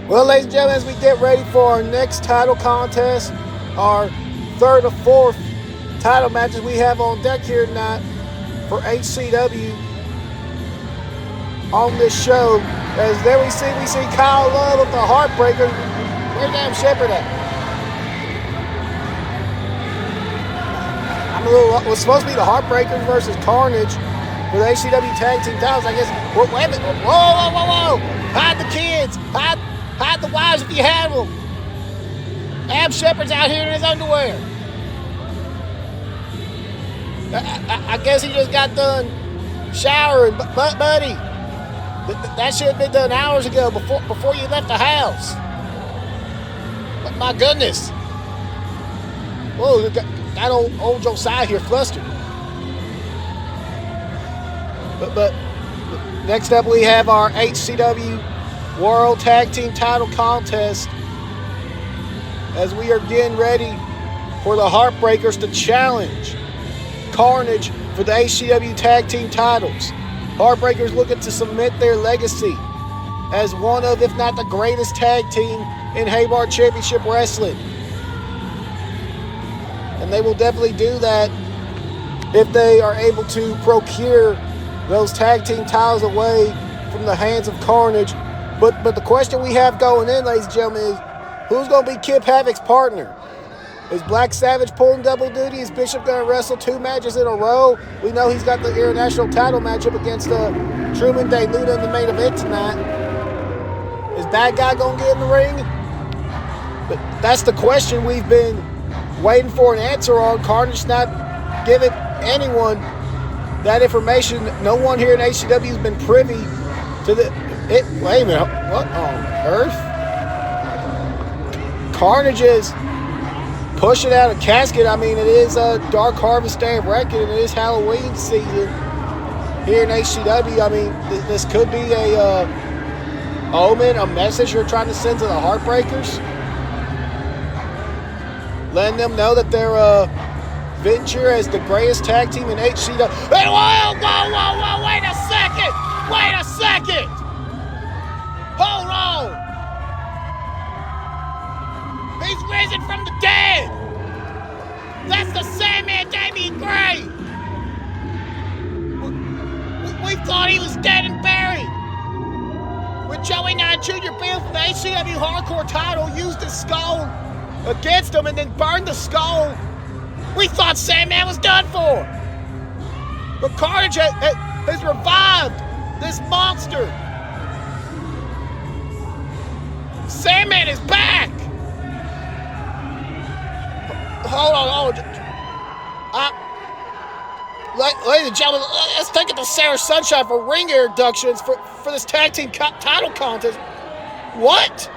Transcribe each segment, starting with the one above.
Well, ladies and gentlemen, as we get ready for our next title contest, our third or fourth title matches we have on deck here tonight for HCW on this show. As there we see Kyle Love with the Heartbreaker. Where's Adam Shepard at? It was supposed to be the Heartbreakers versus KarnEdge for the HCW Tag Team titles. I guess. Wait a minute. Whoa. Hide the kids. Hide the wives if you have them. Ab Shepard's out here in his underwear. I guess he just got done showering, buddy. That should have been done hours ago before you left the house. But my goodness. Whoa, got old Josiah here flustered. But next up we have our HCW World Tag Team Title Contest as we are getting ready for the Heartbreakers to challenge KarnEdge for the HCW Tag Team titles. Heartbreakers looking to cement their legacy as one of, if not the greatest tag team in Haybarn Championship Wrestling. And they will definitely do that if they are able to procure those tag team titles away from the hands of KarnEdge. But the question we have going in, ladies and gentlemen, is who's going to be Kip Havoc's partner? Is Black Savage pulling double duty? Is Bishop going to wrestle 2 matches in a row? We know he's got the international title matchup against Truman Day Luna in the main event tonight. Is Bad Guy going to get in the ring? But that's the question we've been waiting for an answer on. KarnEdge not giving anyone that information. No one here in HCW has been privy to wait a minute. What on earth? KarnEdge is pushing out a casket. I mean, it is a Dark Harvest Day of Reckoning, and it is Halloween season here in HCW. I mean, this could be a omen, a message you're trying to send to the Heartbreakers, letting them know that their venture as the greatest tag team in HCW. Hey, whoa, wait a second. Hold on. He's risen from the dead. That's the Sandman, Damian Gray. We thought he was dead and buried. When Joey Knight Jr. built the HCW Hardcore title, used his skull against him and then burned the skull, we thought Sandman was done for. But KarnEdge has revived this monster. Sandman is back. Hold on. Ladies and gentlemen, let's take it to Sarah Sunshine for ring introductions for this tag team title contest. What?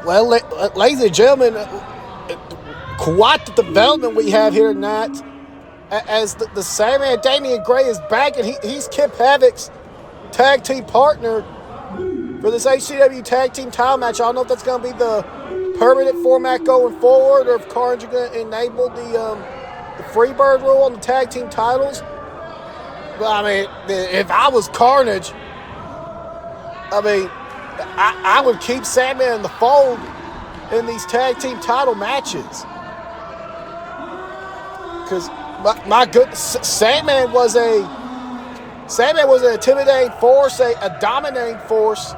Well, ladies and gentlemen, quite the development we have here tonight. As the Sandman Damian Gray is back, and he's Kip Havoc's tag team partner for this HCW tag team title match. I don't know if that's going to be the permanent format going forward, or if KarnEdge is going to enable the Freebird rule on the tag team titles. But I mean, if I was KarnEdge, I would keep Sandman in the fold in these tag team title matches. Because my goodness, Sandman was an intimidating force, a dominating force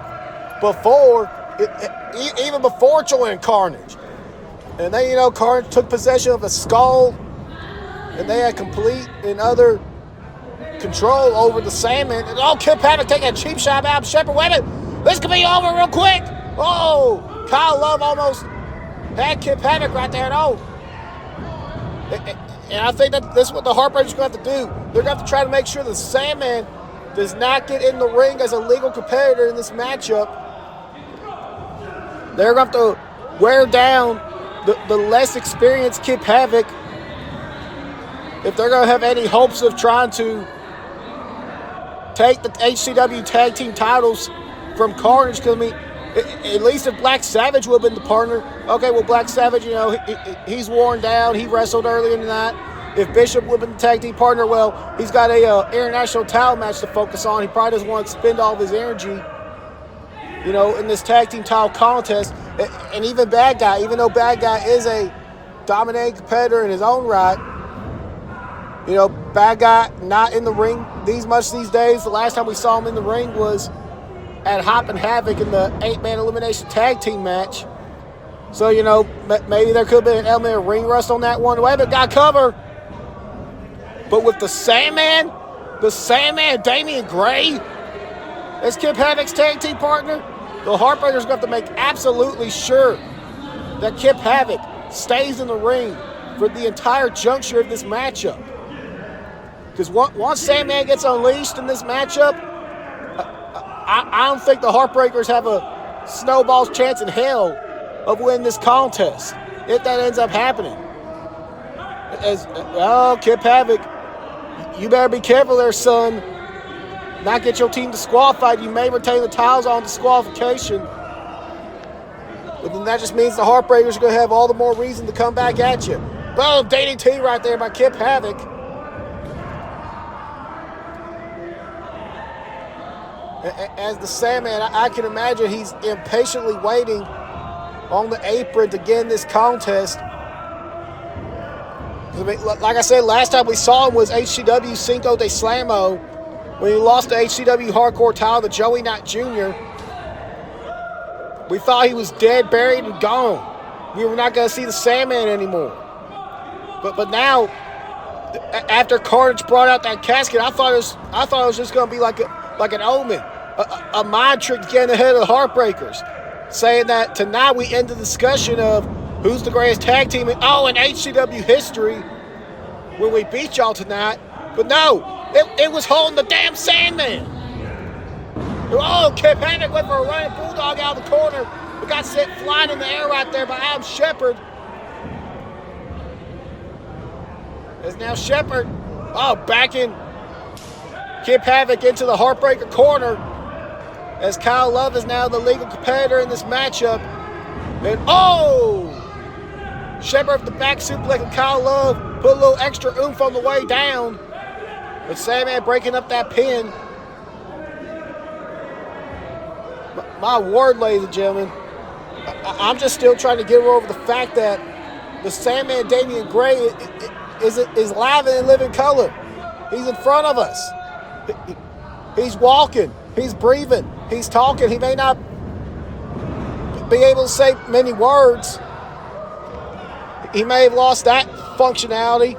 even before joining KarnEdge. And then, KarnEdge took possession of a skull, and they had complete and utter control over the Sandman. And Kip Havoc taking a cheap shot out of Shepherd. Wait a minute, this could be over real quick. Oh, Kyle Love almost had Kip Havoc right there. And I think that this is what the Heartbreakers are going to have to do. They're going to have to try to make sure the Sandman does not get in the ring as a legal competitor in this matchup. They're going to have to wear down the less experienced Kip Havoc if they're going to have any hopes of trying to take the HCW tag team titles from KarnEdge. Because, at least if Black Savage would have been the partner, okay, well, Black Savage, he's worn down. He wrestled earlier tonight. If Bishop would have been the tag team partner, well, he's got a international title match to focus on. He probably doesn't want to spend all of his energy, in this tag team title contest. And even Bad Guy, even though Bad Guy is a dominating competitor in his own right, Bad Guy not in the ring much these days. The last time we saw him in the ring was at Hoppin' Havoc in the 8-man elimination tag team match. So, maybe there could have been an element of ring rust on that one. Wait, but got cover. But with the Sandman Damian Gray as Kip Havoc's tag team partner, the Heartbreakers are going to have to make absolutely sure that Kip Havoc stays in the ring for the entire juncture of this matchup. Because once Sandman gets unleashed in this matchup, I don't think the Heartbreakers have a snowball's chance in hell of winning this contest if that ends up happening. Kip Havoc, you better be careful there, son. Not get your team disqualified. You may retain the titles on disqualification. But then that just means the Heartbreakers are going to have all the more reason to come back at you. Boom, DDT right there by Kip Havoc. As the Sandman, I can imagine he's impatiently waiting on the apron to get in this contest. Like I said, last time we saw him was HCW Cinco de Slamo when he lost the HCW Hardcore title to Joey Knight Jr. We thought he was dead, buried, and gone. We were not going to see the Sandman anymore. But now, after KarnEdge brought out that casket, I thought it was just going to be like an omen. A mind trick getting ahead of the Heartbreakers, saying that tonight we end the discussion of who's the greatest tag team in HCW history when we beat y'all tonight. But no, it was holding the damn Sandman. Kip Havoc went for a running bulldog out of the corner, but got sent flying in the air right there by Adam Shepherd. As now Shepherd, backing Kip Havoc into the Heartbreaker corner, as Kyle Love is now the legal competitor in this matchup. And Shepherd with the back suplex and Kyle Love put a little extra oomph on the way down. But Sandman breaking up that pin. My word, ladies and gentlemen, I'm just still trying to get over the fact that the Sandman Damian Gray is live and in living color. He's in front of us. He's walking. He's breathing. He's talking. He may not be able to say many words. He may have lost that functionality.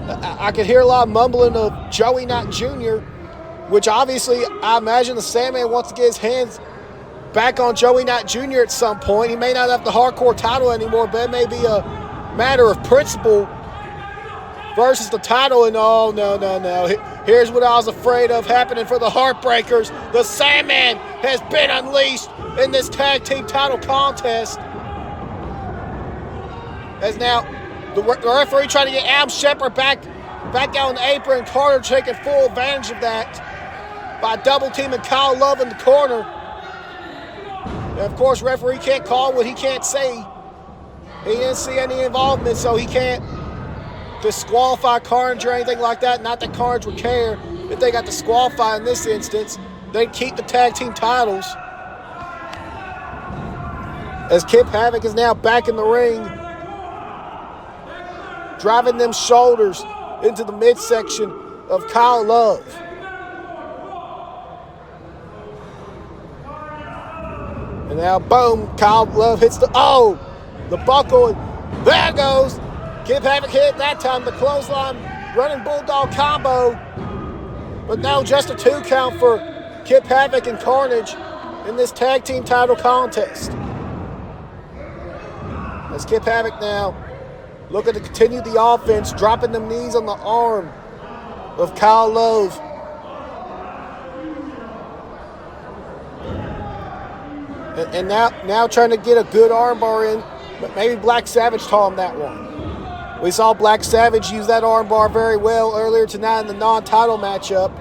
I could hear a lot of mumbling of Joey Knight Jr., which obviously I imagine the Sandman wants to get his hands back on Joey Knight Jr. at some point. He may not have the hardcore title anymore, but it may be a matter of principle versus the title. And no. Here's what I was afraid of happening for the Heartbreakers. The Sandman has been unleashed in this tag team title contest. As now the referee trying to get Adam Shepard back out on the apron. KarnEdge taking full advantage of that by double teaming Kyle Love in the corner. And of course, referee can't call what he can't see. He didn't see any involvement, so he can't disqualify KarnEdge or anything like that. Not that KarnEdge would care if they got disqualified in this instance. They'd keep the tag team titles. As Kip Havoc is now back in the ring, driving them shoulders into the midsection of Kyle Love. And now, boom, Kyle Love hits the buckle, and there goes. Kip Havoc hit that time, the clothesline, running bulldog combo. But no, just a 2 count for Kip Havoc and KarnEdge in this tag team title contest. As Kip Havoc now looking to continue the offense, dropping them knees on the arm of Kyle Love. And now trying to get a good armbar in, but maybe Black Savage taught him that one. We saw Black Savage use that armbar very well earlier tonight in the non-title matchup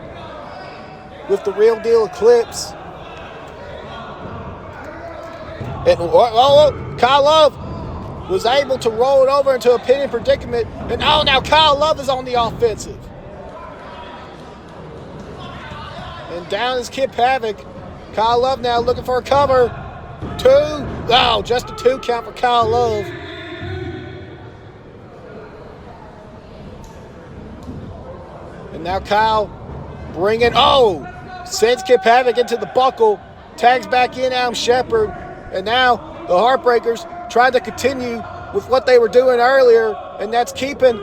with the Real Deal Eclipse. And Kyle Love was able to roll it over into a pinning predicament. And now Kyle Love is on the offensive. And down is Kip Havoc. Kyle Love now looking for a cover. 2. Just a 2 count for Kyle Love. And now Kyle sends Kip Havoc into the buckle. Tags back in Adam Shepard. And now the Heartbreakers tried to continue with what they were doing earlier, and that's keeping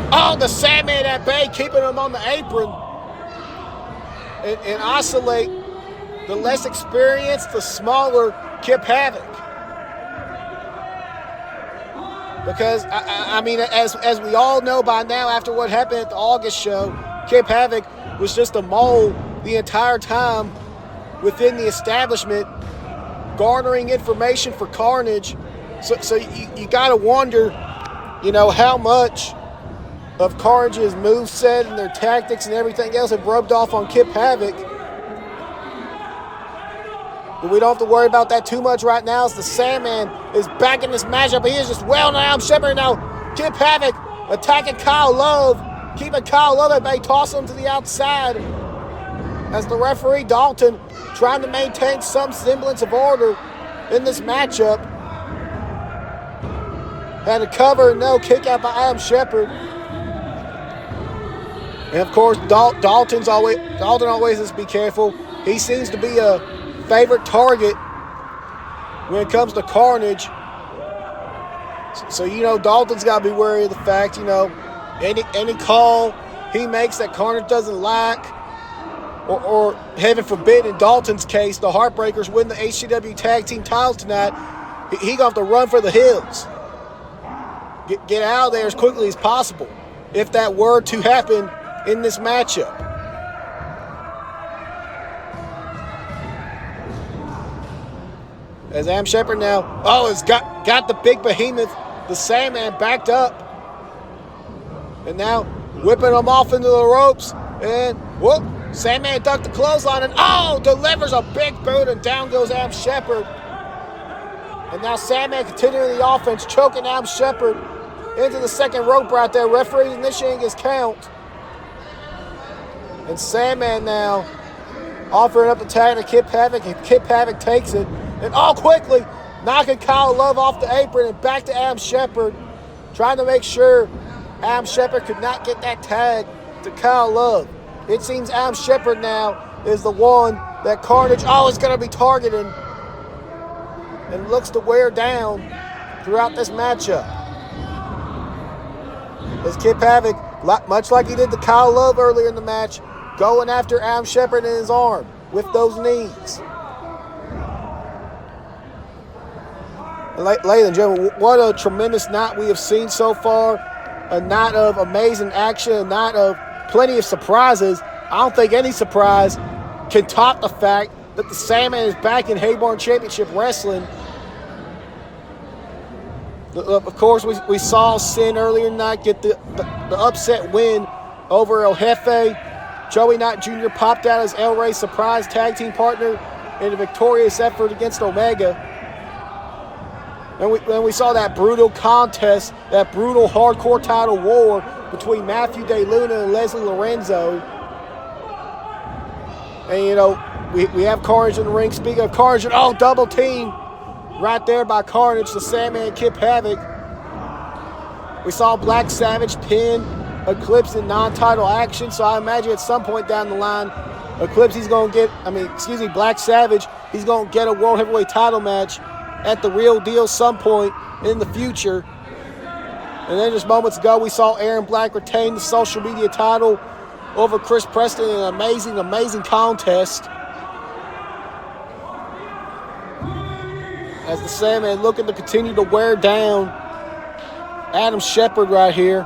the Sandman at bay, keeping him on the apron, and isolate the less experienced, the smaller Kip Havoc. Because, I mean, as we all know by now, after what happened at the August show, Kip Havoc was just a mole the entire time within the establishment, garnering information for KarnEdge. So you got to wonder, how much of KarnEdge's moveset and their tactics and everything else have rubbed off on Kip Havoc. But we don't have to worry about that too much right now, as the Sandman is back in this matchup. He is just well now. Shepard now. Kip Havoc attacking Kyle Love, keeping Kyle Love at bay, tossing him to the outside. As the referee, Dalton, trying to maintain some semblance of order in this matchup. Had a cover, no kick out by Adam Shepard. And of course, Dalton always has to be careful. He seems to be a favorite target when it comes to KarnEdge. So Dalton's got to be wary of the fact, any call he makes that KarnEdge doesn't like, or heaven forbid, in Dalton's case, the Heartbreakers win the HCW Tag Team titles tonight, he gonna have to run for the hills. Get out of there as quickly as possible if that were to happen in this matchup. As Adam Shepard now, has got the big behemoth, the Sandman, backed up. And now whipping him off into the ropes. And Sandman ducked the clothesline and delivers a big boot, and down goes Adam Shepard. And now Sandman continuing the offense, choking Adam Shepard into the second rope right there. Referee initiating his count. And Sandman now offering up the tag to Kip Havoc, and Kip Havoc takes it. And quickly knocking Kyle Love off the apron and back to Adam Shepard, trying to make sure Adam Shepard could not get that tag to Kyle Love. It seems Adam Shepard now is the one that KarnEdge is going to be targeting and looks to wear down throughout this matchup. As Kip Havoc, much like he did to Kyle Love earlier in the match, going after Adam Shepard in his arm with those knees. Ladies and gentlemen, what a tremendous night we have seen so far. A night of amazing action, a night of plenty of surprises. I don't think any surprise can top the fact that the Sandman is back in Haybarn Championship Wrestling. Of course, we saw Sin earlier tonight get the upset win over El Jefe. Joey Knight Jr. popped out as El Rey's surprise tag team partner in a victorious effort against Omega. And we saw that brutal contest, that brutal hardcore title war between Matthew De Luna and Leslie Lorenzo. And, you know, we have KarnEdge in the ring. Speaking of KarnEdge, double team right there by KarnEdge, the Sandman and Kip Havoc. We saw Black Savage pin Eclipse in non-title action, so I imagine at some point down the line, Black Savage, he's going to get a World Heavyweight title match at the Real Deal some point in the future. And then just moments ago, we saw Aaron Black retain the social media title over Chris Preston in an amazing, amazing contest. As the Sandman looking to continue to wear down Adam Shepard right here.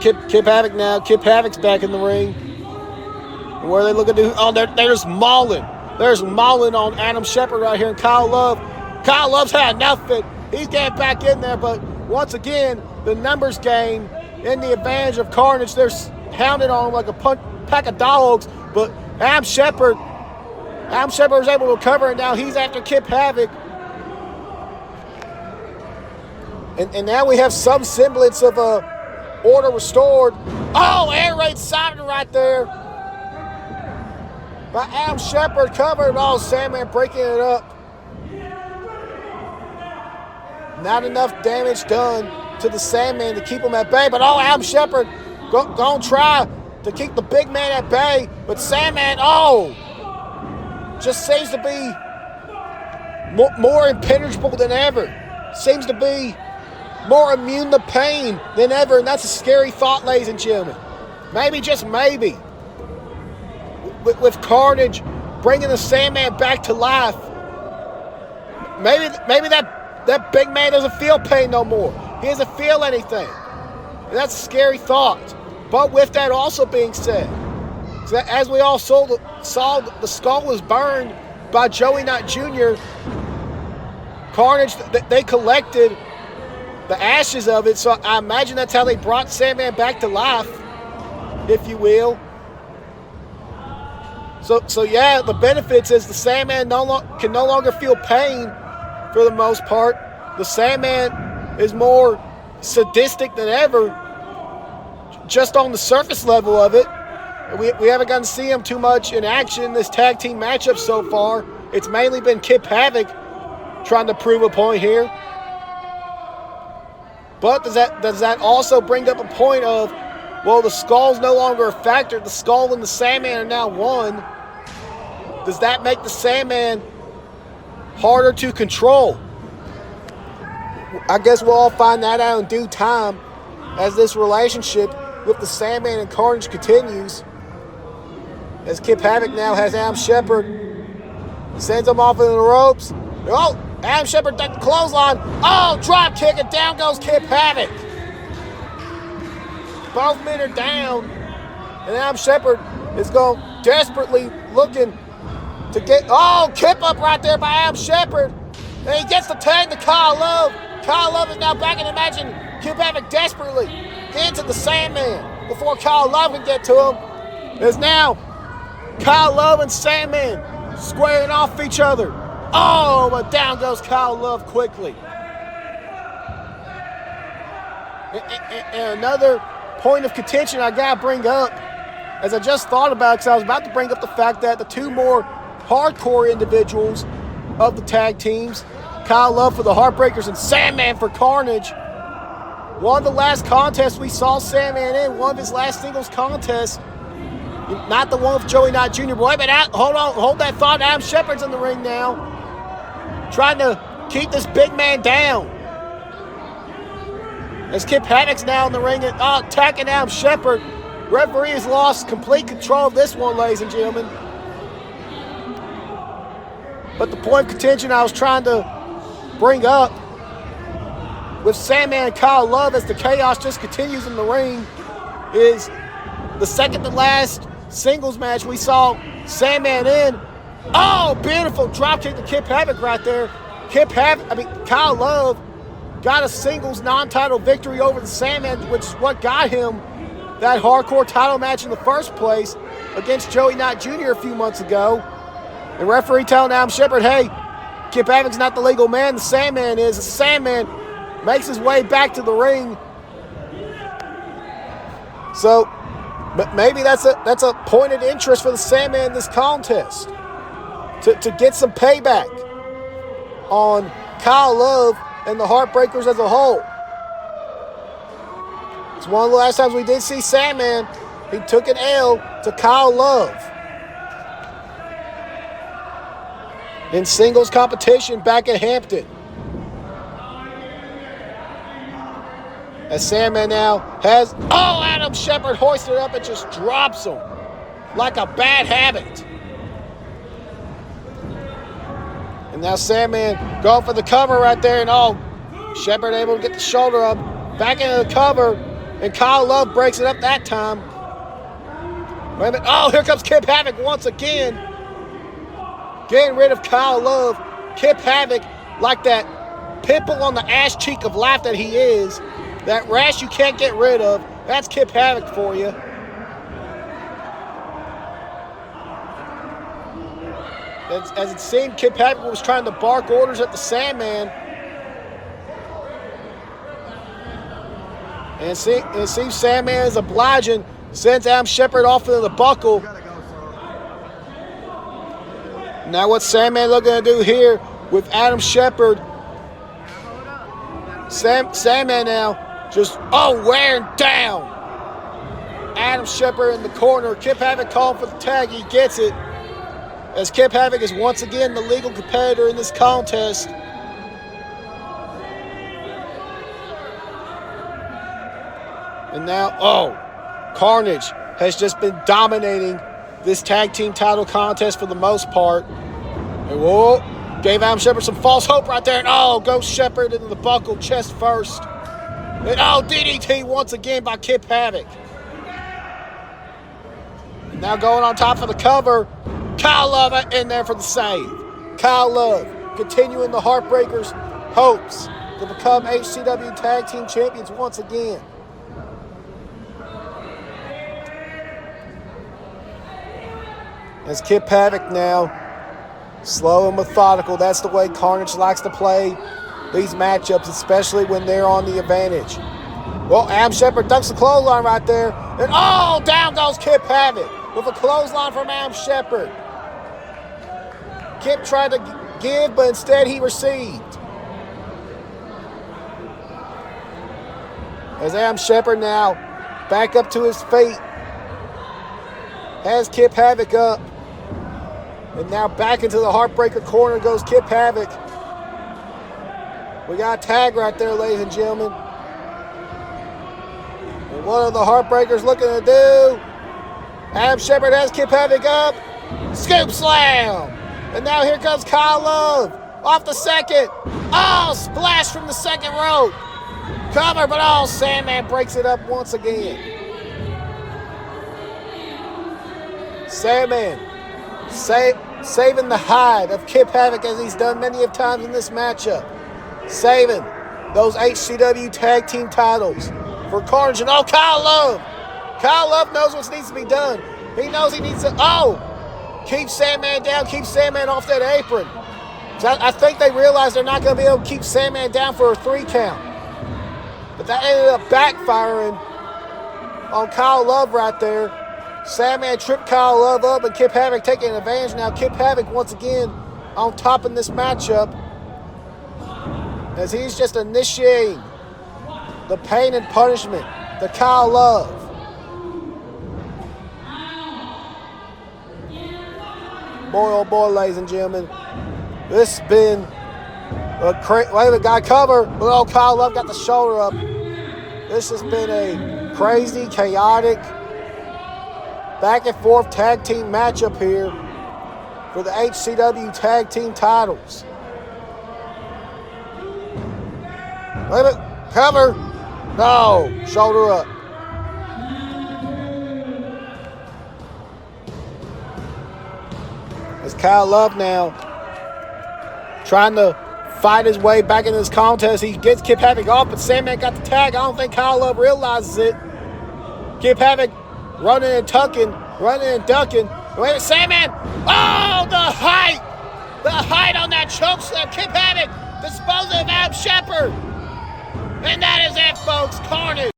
Kip Havoc now. Kip Havoc's back in the ring. And where are they looking to? Oh, they're just mauling. There's mauling on Adam Shepard right here. And Kyle Love's had enough of it. He's getting back in there, but once again, the numbers game in the advantage of KarnEdge. They're hounding on him like a pack of dogs, but Adam Shepard was able to recover, and now he's after Kip Havoc. And now we have some semblance of a order restored. Oh, air raid Simon right there. By Adam Shepard, covered. Oh, Sandman breaking it up. Not enough damage done to the Sandman to keep him at bay. But Adam Shepard gonna try to keep the big man at bay. But Sandman, just seems to be more impenetrable than ever. Seems to be more immune to pain than ever. And that's a scary thought, ladies and gentlemen. Maybe, just maybe, with KarnEdge bringing the Sandman back to life, maybe that big man doesn't feel pain no more. He doesn't feel anything. And that's a scary thought. But with that also being said, so as we all saw, the skull was burned by Joey Knight Jr. KarnEdge, they collected the ashes of it, so I imagine that's how they brought Sandman back to life, if you will. So yeah, the benefits is the Sandman can no longer feel pain for the most part. The Sandman is more sadistic than ever, just on the surface level of it. We haven't gotten to see him too much in action in this tag team matchup so far. It's mainly been Kip Havoc trying to prove a point here. But does that also bring up a point of, well, the skull's no longer a factor. The skull and the Sandman are now one. Does that make the Sandman harder to control? I guess we'll all find that out in due time as this relationship with the Sandman and KarnEdge continues. As Kip Havoc now has Adam Shepard, sends him off into the ropes. Oh, Adam Shepard ducked the clothesline. Oh, drop kick, and down goes Kip Havoc. Both men are down, and Adam Shepard is going desperately looking to get, Kip up right there by Adam Shepard. And he gets the tag to Kyle Love. Kyle Love is now back in the match, and Kip Havoc desperately into the Sandman before Kyle Love can get to him. There's now Kyle Love and Sandman squaring off each other. Oh, but down goes Kyle Love quickly. And another point of contention I got to bring up, as I just thought about it, because I was about to bring up the fact that the two more hardcore individuals of the tag teams, Kyle Love for the Heartbreakers and Sandman for KarnEdge, one of the last contests we saw Sandman in, one of his last singles contests, not the one with Joey Knight Jr. Boy, but hold that thought. Adam Shepard's in the ring now, trying to keep this big man down. As Kip Havoc's now in the ring and attacking Adam Shepard. Referee has lost complete control of this one, ladies and gentlemen. But the point of contention I was trying to bring up with Sandman and Kyle Love as the chaos just continues in the ring is the second to last singles match we saw Sandman in. Oh, beautiful dropkick to Kip Havoc right there. Kyle Love got a singles non-title victory over the Sandman, which is what got him that hardcore title match in the first place against Joey Knight Jr. a few months ago. The referee telling Adam Shepard, hey, Kip Havoc's not the legal man, the Sandman is. The Sandman makes his way back to the ring. So, but maybe that's a point of interest for the Sandman in this contest. To get some payback on Kyle Love and the Heartbreakers as a whole. It's one of the last times we did see Sandman. He took an L to Kyle Love in singles competition back at Hampton. As Sandman now has, Adam Shepard hoisted up and just drops him like a bad habit. And now Sandman going for the cover right there, and Shepard able to get the shoulder up, back into the cover, and Kyle Love breaks it up that time. Wait a minute. Here comes Kip Havoc once again. Getting rid of Kyle Love. Kip Havoc, like that pimple on the ass cheek of life that he is, that rash you can't get rid of, that's Kip Havoc for you. As it seemed, Kip Havoc was trying to bark orders at the Sandman. And it seems Sandman is obliging, sends Adam Shepard off into the buckle. Now what's Sandman looking to do here with Adam Shepard? Sandman now just, wearing down Adam Shepard in the corner. Kip Havoc calling for the tag. He gets it. As Kip Havoc is once again the legal competitor in this contest. And now, KarnEdge has just been dominating this tag team title contest for the most part. And gave Adam Shepard some false hope right there. And goes Shepard into the buckle, chest first. And DDT once again by Kip Havoc. And now going on top of the cover, Kyle Love in there for the save. Kyle Love continuing the Heartbreakers' hopes to become HCW Tag Team Champions once again. As Kip Havoc now, slow and methodical. That's the way KarnEdge likes to play these matchups, especially when they're on the advantage. Adam Shepard ducks the clothesline right there. And down goes Kip Havoc with a clothesline from Adam Shepard. Kip tried to give, but instead he received. As Adam Shepard now back up to his feet, has Kip Havoc up. And now back into the Heartbreaker corner goes Kip Havoc. We got a tag right there, ladies and gentlemen. And what are the Heartbreakers looking to do? Adam Shepard has Kip Havoc up. Scoop slam. And now here comes Kyle Love off the second. Splash from the second rope. Cover, but Sandman breaks it up once again. Sandman saving the hide of Kip Havoc as he's done many of times in this matchup. Saving those HCW tag team titles for KarnEdge. And Kyle Love. Kyle Love knows what needs to be done. He knows he needs to, keep Sandman down, keep Sandman off that apron. So I think they realize they're not going to be able to keep Sandman down for a 3 count. But that ended up backfiring on Kyle Love right there. Sandman tripped Kyle Love up and Kip Havoc taking advantage. Now Kip Havoc once again on top in this matchup as he's just initiating the pain and punishment to Kyle Love. Boy, oh boy, ladies and gentlemen, this has been a got cover, but Kyle Love got the shoulder up. This has been a crazy, chaotic, back and forth tag team matchup here for the HCW tag team titles. Wait a minute, cover. No, shoulder up. Kyle Love now trying to fight his way back in this contest. He gets Kip Havoc off, but Sandman got the tag. I don't think Kyle Love realizes it. Kip Havoc running and tucking, running and ducking. Wait, Sandman! Oh, the height! The height on that chokeslam. Kip Havoc disposing of Adam Shepard. And that is it, folks. KarnEdge